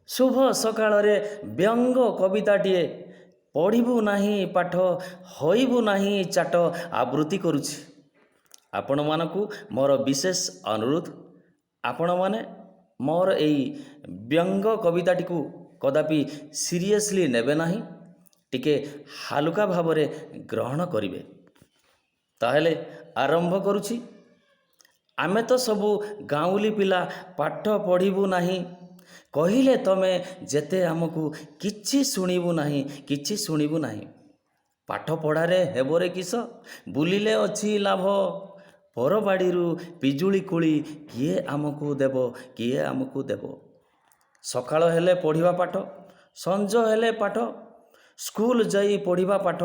शुभ सकाଳରେ ବ୍ୟଙ୍ଗ କବିତାଟିଏ ପଢ଼ିବୁ ନାହିଁ ପାଠ ହୋଇବୁ ନାହିଁ ଚାଟ ଆବୃତ୍ତି କରୁଛି। ଆପଣମାନଙ୍କୁ ମୋର ବିଶେଷ ଅନୁରୋଧ, ଆପଣମାନେ ମୋର ଏଇ ବ୍ୟଙ୍ଗ କବିତାଟିକୁ କଦାପି ସିରିୟସଲି ନେବେ ନାହିଁ, ଟିକେ ହାଲୁକା ଭାବରେ ଗ୍ରହଣ କରିବେ। ତାହେଲେ ଆରମ୍ଭ କରୁଛି। ଆମେ ତ ସବୁ ଗାଉଁଲି ପିଲା, ପାଠ ପଢ଼ିବୁ ନାହିଁ କହିଲେ ତମେ ଯେତେ ଆମକୁ କିଛି ଶୁଣିବୁ ନାହିଁ, କିଛି ଶୁଣିବୁ ନାହିଁ। ପାଠ ପଢ଼ାରେ ହେବରେ କିସ, ବୁଲିଲେ ଅଛି ଲାଭ। ପରବାଡ଼ିରୁ ପିଜୁଳି କୋଳି କିଏ ଆମକୁ ଦେବ, କିଏ ଆମକୁ ଦେବ। ସକାଳ ହେଲେ ପଢ଼ିବା ପାଠ, ସଞ୍ଜ ହେଲେ ପାଠ, ସ୍କୁଲ ଯାଇ ପଢ଼ିବା ପାଠ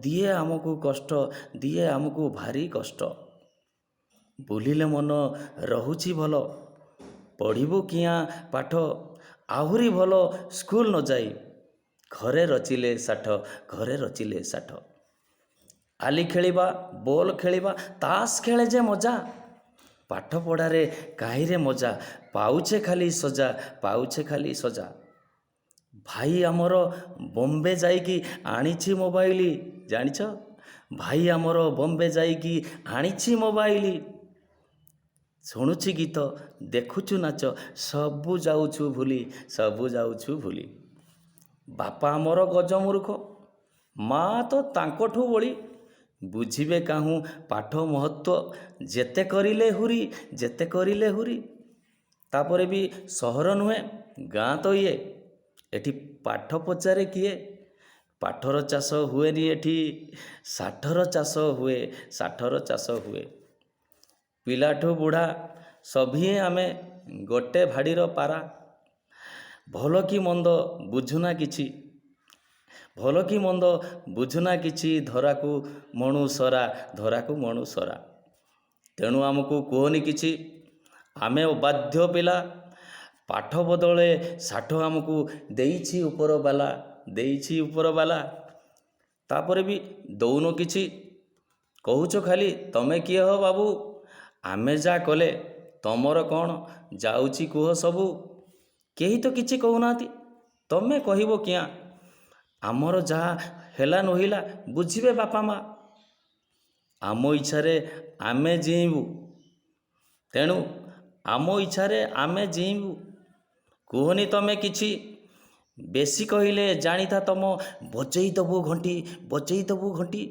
ଦିଏ ଆମକୁ କଷ୍ଟ, ଦିଏ ଆମକୁ ଭାରି କଷ୍ଟ। ବୁଲିଲେ ମନ ରହୁଛି ଭଲ, ପଢ଼ିବୁ କିଆଁ ପାଠ, ଆହୁରି ଭଲ ସ୍କୁଲ ନ ଯାଇ ଘରେ ରଚିଲେ ଷାଠ, ଘରେ ରଚିଲେ ଷାଠ। ଆଲି ଖେଳିବା, ବଲ୍ ଖେଳିବା, ତାସ୍ ଖେଳେ ଯେ ମଜା, ପାଠ ପଢ଼ାରେ କାହିଁରେ ମଜା, ପାଉଛେ ଖାଲି ସଜା, ପାଉଛେ ଖାଲି ସଜା। ଭାଇ ଆମର ବମ୍ବେ ଯାଇକି ଆଣିଛି ମୋବାଇଲ, ଜାଣିଛ? ଭାଇ ଆମର ବମ୍ବେ ଯାଇକି ଆଣିଛି ମୋବାଇଲ। ଶୁଣୁଛି ଗୀତ, ଦେଖୁଛୁ ନାଚ, ସବୁ ଯାଉଛୁ ଭୁଲି, ସବୁ ଯାଉଛୁ ଭୁଲି। ବାପା ଆମର ଗଜମୂର୍ଖ, ମା ତ ତାଙ୍କଠୁ ବଳି, ବୁଝିବେ କାହୁଁ ପାଠ ମହତ୍ତ୍ୱ, ଯେତେ କରିଲେ ହୁରି, ଯେତେ କରିଲେ ହୁରି। ତାପରେ ବି ସହର ନୁହେଁ ଗାଁ ତ ଇଏ, ଏଠି ପାଠ ପଚାରେ କିଏ? ପାଠର ଚାଷ ହୁଏନି ଏଠି, ଷାଠର ଚାଷ ହୁଏ, ଷାଠର ଚାଷ ହୁଏ। ପିଲାଠୁ ବୁଢ଼ା ସଭିଏଁ ଆମେ ଗୋଟେ ଭାଡ଼ିର ପାରା, ଭଲ କି ମନ୍ଦ ବୁଝୁନା କିଛି, ଭଲ କି ମନ୍ଦ ବୁଝୁନା କିଛି, ଧରାକୁ ମଣୁ ସରା, ଧରାକୁ ମଣୁ ସରା। ତେଣୁ ଆମକୁ କୁହନି କିଛି, ଆମେ ଅବାଧ୍ୟ ପିଲା, ପାଠ ବଦଳେ ଷାଠ ଆମକୁ ଦେଇଛି ଉପରବାଲା, ଦେଇଛି ଉପରବାଲା। ତାପରେ ବି ଦଉନ କିଛି, କହୁଛ ଖାଲି ତମେ କିଏ ହୋ ବାବୁ, ଆମେ ଯାହା କଲେ ତମର କ'ଣ ଯାଉଛି କୁହ ସବୁ। କେହି ତ କିଛି କହୁନାହାନ୍ତି, ତମେ କହିବ କିଆଁ? ଆମର ଯାହା ହେଲା ନୋହିଲା ବୁଝିବେ ବାପା ମା। ଆମ ଇଚ୍ଛାରେ ଆମେ ଜୀଇଁବୁ, ତେଣୁ ଆମ ଇଚ୍ଛାରେ ଆମେ ଜୀଇଁବୁ। କୁହନି ତମେ କିଛି, ବେଶୀ କହିଲେ ଜାଣିଥା ତମ, ବଜେଇ ଦେବୁ ଘଣ୍ଟି, ବଜେଇ ଦେବୁ ଘଣ୍ଟି।